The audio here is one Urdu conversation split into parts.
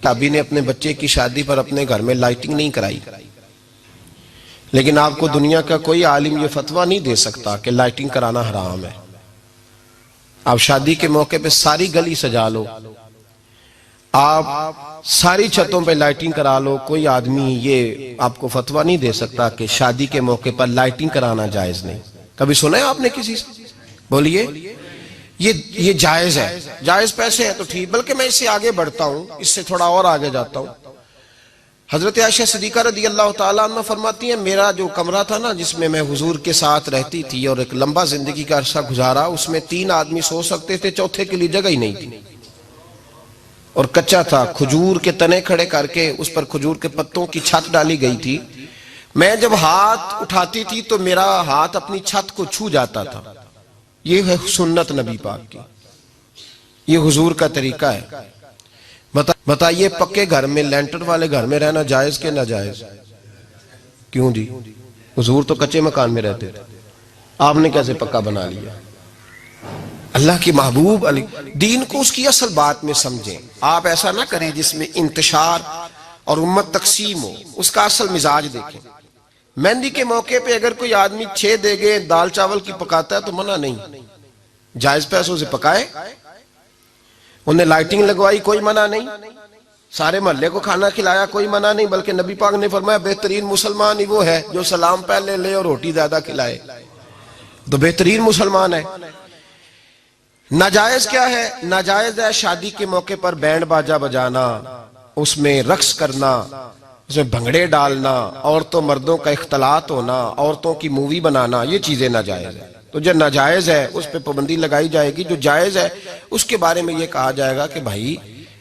صحابی نے اپنے بچے کی شادی پر اپنے گھر میں لائٹنگ نہیں کرائی، لیکن آپ کو دنیا کا کوئی عالم یہ فتویٰ نہیں دے سکتا کہ لائٹنگ کرانا حرام ہے۔ آپ شادی کے موقع پہ ساری گلی سجا لو، آپ ساری چھتوں پہ لائٹنگ کرا لو، کوئی آدمی یہ آپ کو فتویٰ نہیں دے سکتا کہ شادی کے موقع پر لائٹنگ کرانا جائز نہیں۔ کبھی سنا ہے آپ نے کسی سے؟ بولیے، یہ جائز ہے، جائز پیسے ہیں تو ٹھیک، بلکہ میں اس سے آگے بڑھتا ہوں، اس سے تھوڑا اور آگے جاتا ہوں۔ حضرت عائشہ صدیقہ رضی اللہ تعالیٰ عنہ فرماتی ہیں میرا جو کمرہ تھا نا جس میں میں حضور کے ساتھ رہتی تھی اور ایک لمبا زندگی کا عرصہ گزارا، اس میں 3 آدمی سو سکتے تھے، چوتھے کے لیے جگہ ہی نہیں تھی، اور کچا تھا، کھجور کے تنے کھڑے کر کے اس پر کھجور کے پتوں کی چھت ڈالی گئی تھی۔ میں جب ہاتھ اٹھاتی تھی تو میرا ہاتھ اپنی چھت کو چھو جاتا تھا۔ یہ ہے سنت نبی پاک کی، یہ حضور کا طریقہ ہے۔ بتائیے پکے گھر میں، لینٹر والے گھر میں رہنا جائز کہ ناجائز؟ کیوں جی؟ حضور تو کچے مکان میں رہتے تھے، آپ نے کیسے پکا بنا لیا؟ اللہ کی محبوب علی دین کو اس کی اصل بات میں سمجھیں۔ آپ ایسا نہ کریں جس میں انتشار اور امت تقسیم ہو، اس کا اصل مزاج دیکھیں۔ مہندی کے موقع پہ اگر کوئی آدمی 6 دیگیں دال چاول کی پکاتا ہے تو منع نہیں، جائز پیسوں سے پکائے۔ انہیں لائٹنگ لگوائی، کوئی منع نہیں، سارے محلے کو کھانا کھلایا، کوئی منع نہیں، بلکہ نبی پاک نے فرمایا بہترین مسلمان ہی وہ ہے جو سلام پہلے لے اور روٹی زیادہ کھلائے، تو بہترین مسلمان ہے۔ ناجائز کیا ہے؟ ناجائز ہے شادی کے موقع پر بینڈ باجا بجانا، اس میں رقص کرنا، اس میں بھنگڑے ڈالنا، عورتوں مردوں کا اختلاط ہونا، عورتوں کی مووی بنانا، یہ چیزیں ناجائز ہیں۔ تو جو ناجائز ہے اس پہ پابندی لگائی جائے گی، جو جائز ہے اس کے بارے میں یہ کہا جائے گا کہ بھائی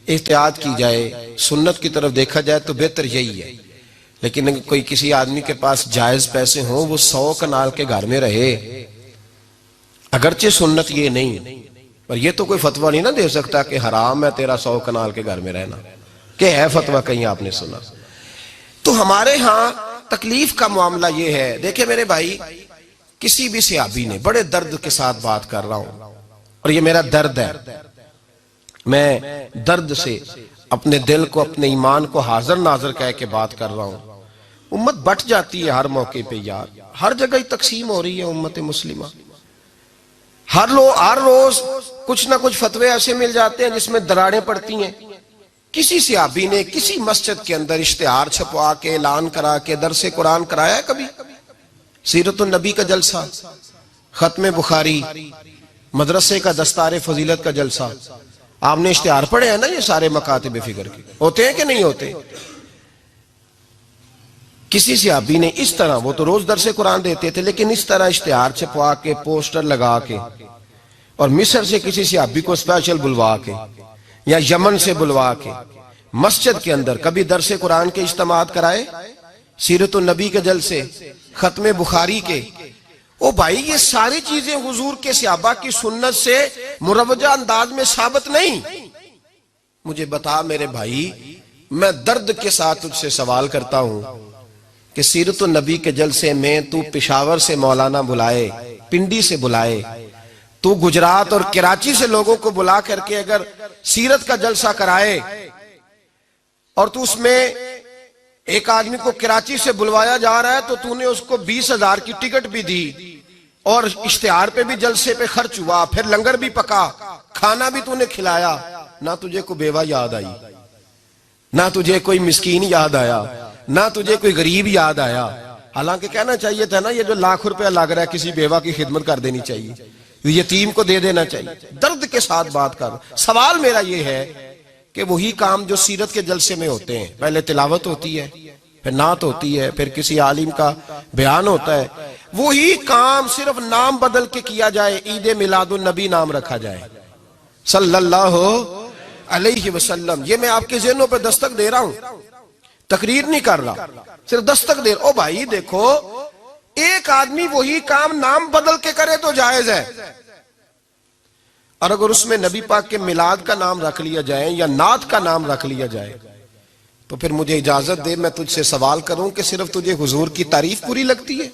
احتیاط کی جائے، سنت کی طرف دیکھا جائے تو بہتر یہی ہے۔ لیکن اگر کوئی کسی آدمی کے پاس جائز پیسے ہوں، وہ 100 کنال کے گھر میں رہے، اگرچہ سنت یہ نہیں، پر یہ تو کوئی فتویٰ نہیں نہ دے سکتا کہ حرام ہے تیرا 100 کنال کے گھر میں رہنا، کہ ہے فتویٰ کہیں آپ نے سنا؟ تو ہمارے ہاں تکلیف کا معاملہ یہ ہے۔ دیکھیں میرے بھائی، کسی بھی صحابی نے، بڑے درد کے ساتھ بات کر رہا ہوں اور یہ میرا درد ہے، میں درد سے اپنے دل کو، اپنے ایمان کو حاضر ناظر کہہ کے بات کر رہا ہوں۔ امت بٹ جاتی ہے ہر موقع پہ یار، ہر جگہ ہی تقسیم ہو رہی ہے امت مسلمہ، ہر روز کچھ نہ کچھ فتوے ایسے مل جاتے ہیں جس میں دراڑیں پڑتی ہیں۔ کسی صحابی نے کسی مسجد کے اندر اشتہار چھپوا کے اعلان کرا کے درس قرآن کرایا ہے کبھی؟ سیرت النبی کا جلسہ، ختم بخاری، مدرسے کا دستار فضیلت کا جلسہ، آپ نے اشتہار پڑھے ہیں نا یہ سارے مکاتب فکر کے، ہوتے ہیں کہ نہیں ہوتے؟ کسی صحابی نے اس طرح، وہ تو روز درس قرآن دیتے تھے، لیکن اس طرح اشتہار چھپوا کے، پوسٹر لگا کے، اور مصر سے کسی صحابی کو اسپیشل بلوا کے یا یمن سے بلوا کے مسجد کے اندر کبھی درس قرآن کے اجتماعات کرائے، سیرت النبی کے جلسے، ختم بخاری کے؟ او بھائی یہ ساری چیزیں حضور کے صحابہ کی سنت سے مروجہ انداز میں ثابت نہیں۔ مجھے بتا میرے بھائی، میں درد کے ساتھ تجھ سے سوال کرتا ہوں کہ سیرت النبی کے جلسے میں تو پشاور سے مولانا بلائے، پنڈی سے بلائے، تو گجرات اور کراچی سے لوگوں کو بلا کر کے اگر سیرت کا جلسہ کرائے، اور تو اس میں ایک آدمی کو کراچی سے بلوایا جا رہا ہے تو تو نے اس کو 20,000 کی ٹکٹ بھی دی، اور اشتہار پہ بھی جلسے پہ خرچ ہوا، پھر لنگر بھی پکا، کھانا بھی تو نے کھلایا، نہ تجھے کوئی بیوہ یاد آئی، نہ تجھے کوئی مسکین یاد آیا، نہ تجھے کوئی غریب یاد آیا؟ حالانکہ کہنا چاہیے تھا نا یہ جو ₹1,00,000 لگ رہا ہے کسی بیوہ کی خدمت کر دینی چاہیے، یتیم کو دے دینا چاہیے۔ درد کے ساتھ بات کر، سوال میرا یہ ہے کہ وہی کام جو سیرت کے جلسے میں ہوتے ہیں، پہلے تلاوت ہوتی ہے، پھر نعت ہوتی ہے، پھر کسی عالم کا بیان ہوتا ہے، وہی کام صرف نام بدل کے کیا جائے، عید میلاد النبی نام رکھا جائے صلی اللہ علیہ وسلم۔ یہ میں آپ کے ذہنوں پہ دستک دے رہا ہوں، تقریر نہیں کر رہا، صرف دستک دے رہا۔ او بھائی دیکھو، ایک آدمی وہی کام نام بدل کے کرے تو جائز ہے، اور اگر اس میں نبی پاک کے میلاد کا نام رکھ لیا جائے یا نعت کا نام رکھ لیا جائے تو پھر مجھے اجازت دے میں تجھ سے سوال کروں کہ صرف تجھے حضور کی تعریف پوری لگتی ہے؟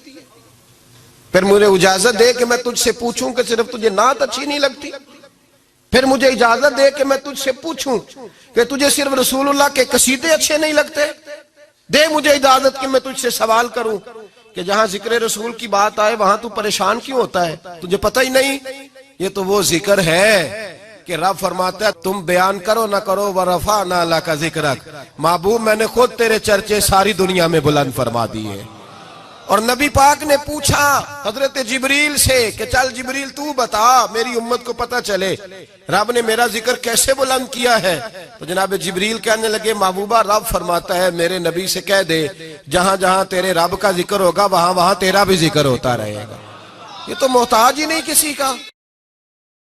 پھر مجھے اجازت دے کہ میں تجھ سے پوچھوں کہ صرف تجھے نعت اچھی نہیں لگتی؟ پھر مجھے اجازت دے کہ میں تجھ سے پوچھوں کہ تجھے صرف رسول اللہ کے قصیدے اچھے نہیں لگتے؟ دے مجھے اجازت کہ میں تجھ سے سوال کروں کہ جہاں ذکر رسول کی بات آئے وہاں تو پریشان کیوں ہوتا ہے؟ تجھے پتہ ہی نہیں یہ تو وہ ذکر ہے کہ رب فرماتا ہے تم بیان کرو نہ کرو وَرَفَعْنَا لَكَ ذِكْرَكَ، محبوب میں نے خود تیرے چرچے ساری دنیا میں بلند فرما دیے۔ اور نبی پاک نے پوچھا حضرت جبریل سے کہ چل جبریل تو بتا میری امت کو پتہ چلے رب نے میرا ذکر کیسے بلند کیا ہے؟ تو جناب جبریل کہنے لگے محبوبہ رب فرماتا ہے میرے نبی سے کہہ دے جہاں جہاں تیرے رب کا ذکر ہوگا وہاں وہاں تیرا بھی ذکر ہوتا رہے گا۔ یہ تو محتاج ہی نہیں کسی کا۔